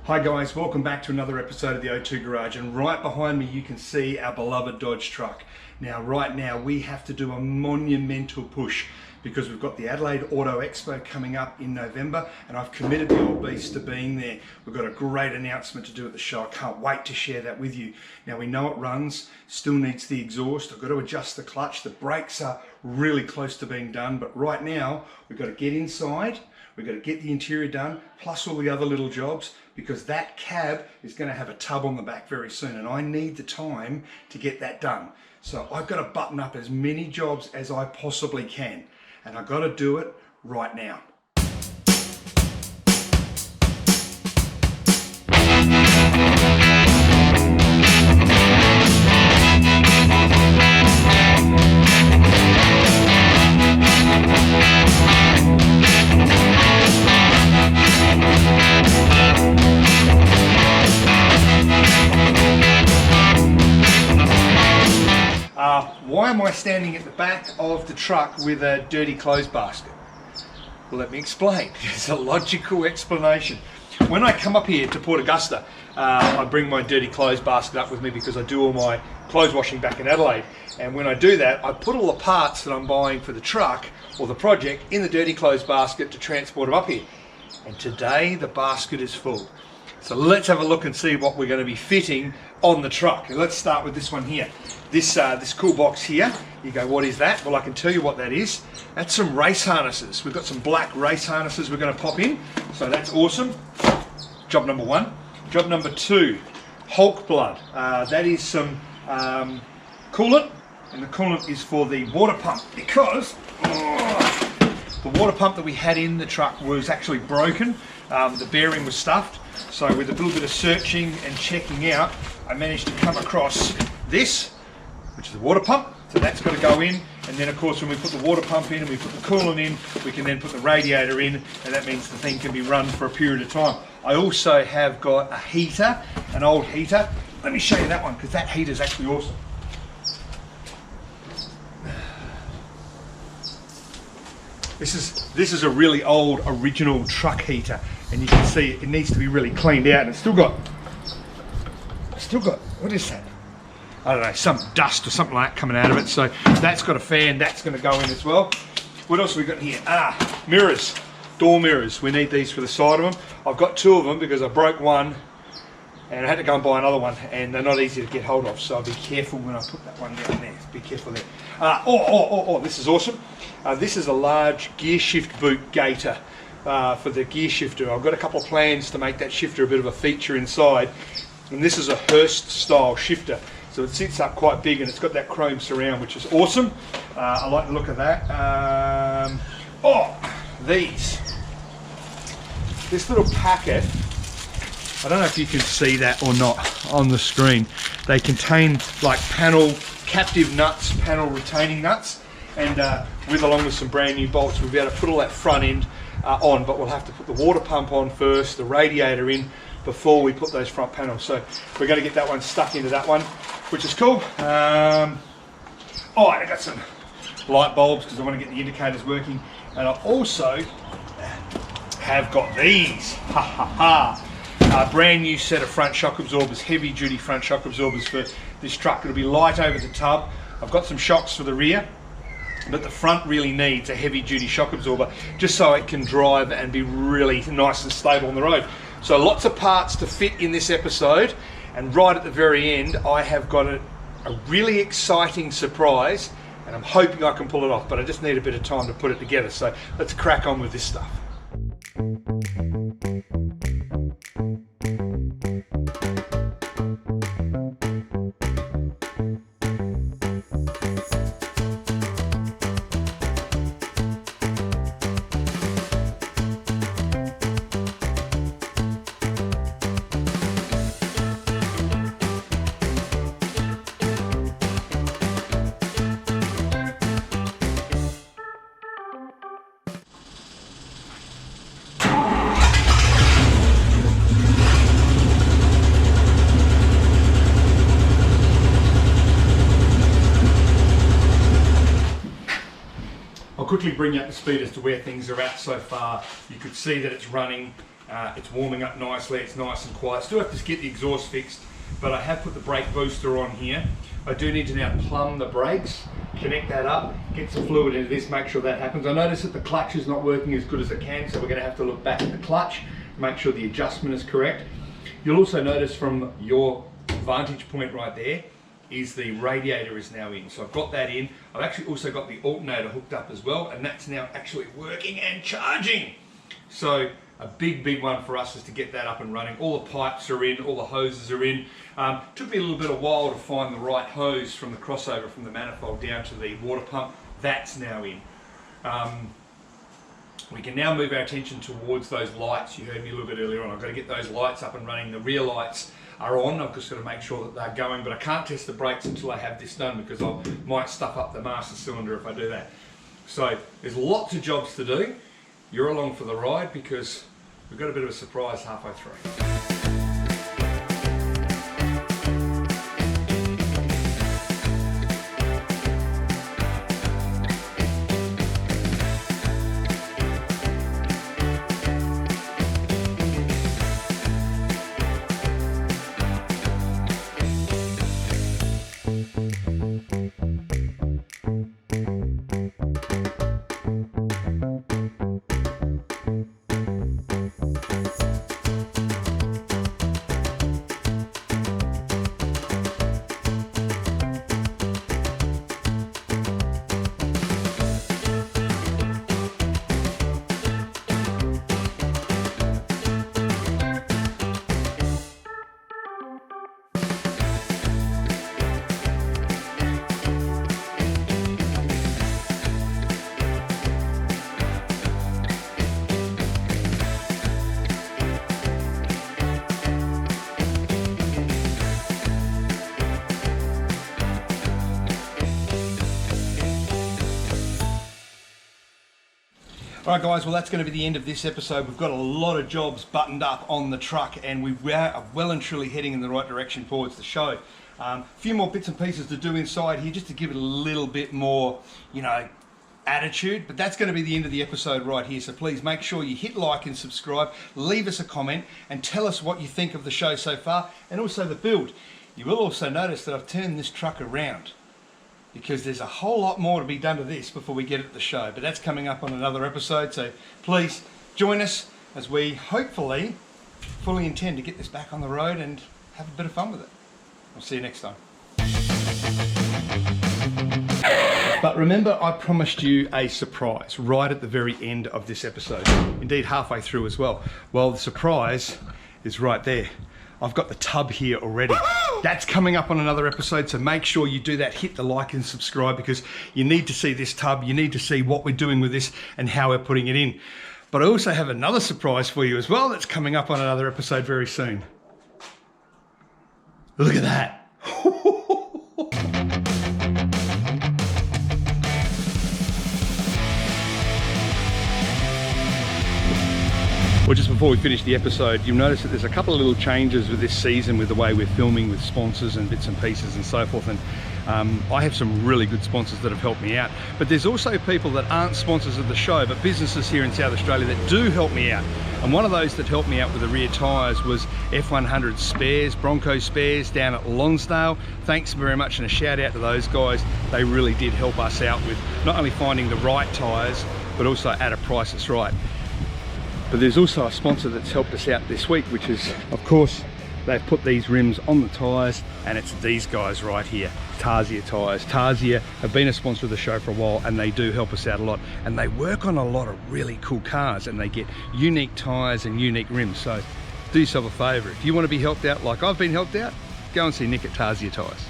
Hi guys, welcome back to another episode of the O2 Garage, and right behind me you can see our beloved Dodge truck. Now right now we have to do a monumental push because we've got the Adelaide Auto Expo coming up in November and I've committed the old beast to being there. We've got a great announcement to do at the show. I can't wait to share that with you. Now we know it runs, still needs the exhaust. I've got to adjust the clutch. The brakes are really close to being done, but right now we've got to get inside. We've got to get the interior done, plus all the other little jobs, because that cab is going to have a tub on the back very soon, and I need the time to get that done. So I've got to button up as many jobs as I possibly can, and I've got to do it right now. Why am I standing at the back of the truck with a dirty clothes basket? Well, let me explain. There's a logical explanation. When I come up here to Port Augusta, I bring my dirty clothes basket up with me because I do all my clothes washing back in Adelaide. And when I do that, I put all the parts that I'm buying for the truck or the project in the dirty clothes basket to transport them up here. And today the basket is full. So let's have a look and see what we're going to be fitting on the truck. Let's start with this one here. This cool box here. You go, what is that? Well, I can tell you what that is. That's some race harnesses. We've got some black race harnesses we're going to pop in. So that's awesome. Job number one. Job number two, Hulk blood. That is some coolant, and the coolant is for the water pump because the water pump that we had in the truck was actually broken. The bearing was stuffed. So with a little bit of searching and checking out, I managed to come across this, which is the water pump. So that's got to go in, and then of course when we put the water pump in and we put the coolant in, we can then put the radiator in, and that means the thing can be run for a period of time. I also have got a heater, an old heater. Let me show you that one because that heater is actually awesome. This is a really old original truck heater, and you can see it needs to be really cleaned out, and it's still got what is that? I don't know, some dust or something like that coming out of it. So that's got a fan, that's going to go in as well. What else have we got here? Mirrors, door mirrors. We need these for the side of them. I've got two of them because I broke one and I had to go and buy another one, and they're not easy to get hold of, so I'll be careful when I put that one down there. Be careful there. This is awesome. This is a large gear shift boot gator for the gear shifter. I've got a couple of plans to make that shifter a bit of a feature inside, and this is a Hurst style shifter. So it sits up quite big and it's got that chrome surround, which is awesome. I like the look of that. This little packet, I don't know if you can see that or not on the screen. They contain like captive nuts, panel retaining nuts, and along with some brand new bolts, we'll be able to put all that front end on, but we'll have to put the water pump on first, the radiator in, before we put those front panels. So we're going to get that one stuck into that one, which is cool. I got some light bulbs because I want to get the indicators working, and I also have got these. A brand new set of front shock absorbers, heavy duty front shock absorbers for this truck. It'll be light over the tub. I've got some shocks for the rear, but the front really needs a heavy duty shock absorber just so it can drive and be really nice and stable on the road. So lots of parts to fit in this episode, and right at the very end I have got a really exciting surprise, and I'm hoping I can pull it off, but I just need a bit of time to put it together. So let's crack on with this stuff. quickly bring you up to speed as to where things are at so far. You could see that it's running It's warming up nicely, it's nice and quiet. Still have to get the exhaust fixed, but I have put the brake booster on here. I do need to now plumb the brakes, connect that up, get some fluid into this, make sure that happens. I notice that the clutch is not working as good as it can, so we're going to have to look back at the clutch, make sure the adjustment is correct. You'll also notice from your vantage point right there is the radiator is now in. So I've got that in. I've actually also got the alternator hooked up as well, and that's now actually working and charging. So a big one for us is to get that up and running. All the pipes are in, all the hoses are in. Took me a little bit of while to find the right hose from the crossover from the manifold down to the water pump. That's now in. We can now move our attention towards those lights. You heard me a little bit earlier on. I've got to get those lights up and running. The rear lights are on. I've just got to make sure that they're going, but I can't test the brakes until I have this done because I might stuff up the master cylinder if I do that. So there's lots of jobs to do. You're along for the ride because we've got a bit of a surprise halfway through. Alright guys, well that's going to be the end of this episode. We've got a lot of jobs buttoned up on the truck and we are well and truly heading in the right direction towards the show. A few more bits and pieces to do inside here just to give it a little bit more, you know, attitude, but that's going to be the end of the episode right here. So please make sure you hit like and subscribe, leave us a comment and tell us what you think of the show so far and also the build. You will also notice that I've turned this truck around, because there's a whole lot more to be done to this before we get it to the show, but that's coming up on another episode, so please join us as we hopefully fully intend to get this back on the road and have a bit of fun with it. I'll see you next time. But remember, I promised you a surprise right at the very end of this episode, indeed halfway through as well. Well, the surprise is right there. I've got the tub here already. That's coming up on another episode, so make sure you do that. Hit the like and subscribe because you need to see this tub. You need to see what we're doing with this and how we're putting it in. But I also have another surprise for you as well that's coming up on another episode very soon. Look at that. Well, just before we finish the episode, you'll notice that there's a couple of little changes with this season with the way we're filming with sponsors and bits and pieces and so forth. And I have some really good sponsors that have helped me out. But there's also people that aren't sponsors of the show, but businesses here in South Australia that do help me out. And one of those that helped me out with the rear tyres was F100 Spares, Bronco Spares down at Lonsdale. Thanks very much and a shout out to those guys. They really did help us out with not only finding the right tyres, but also at a price that's right. But there's also a sponsor that's helped us out this week, which is, of course, they've put these rims on the tyres, and it's these guys right here, Tarsia Tyres. Tarsia have been a sponsor of the show for a while, and they do help us out a lot. And they work on a lot of really cool cars, and they get unique tyres and unique rims. So do yourself a favour. If you want to be helped out like I've been helped out, go and see Nick at Tarsia Tyres.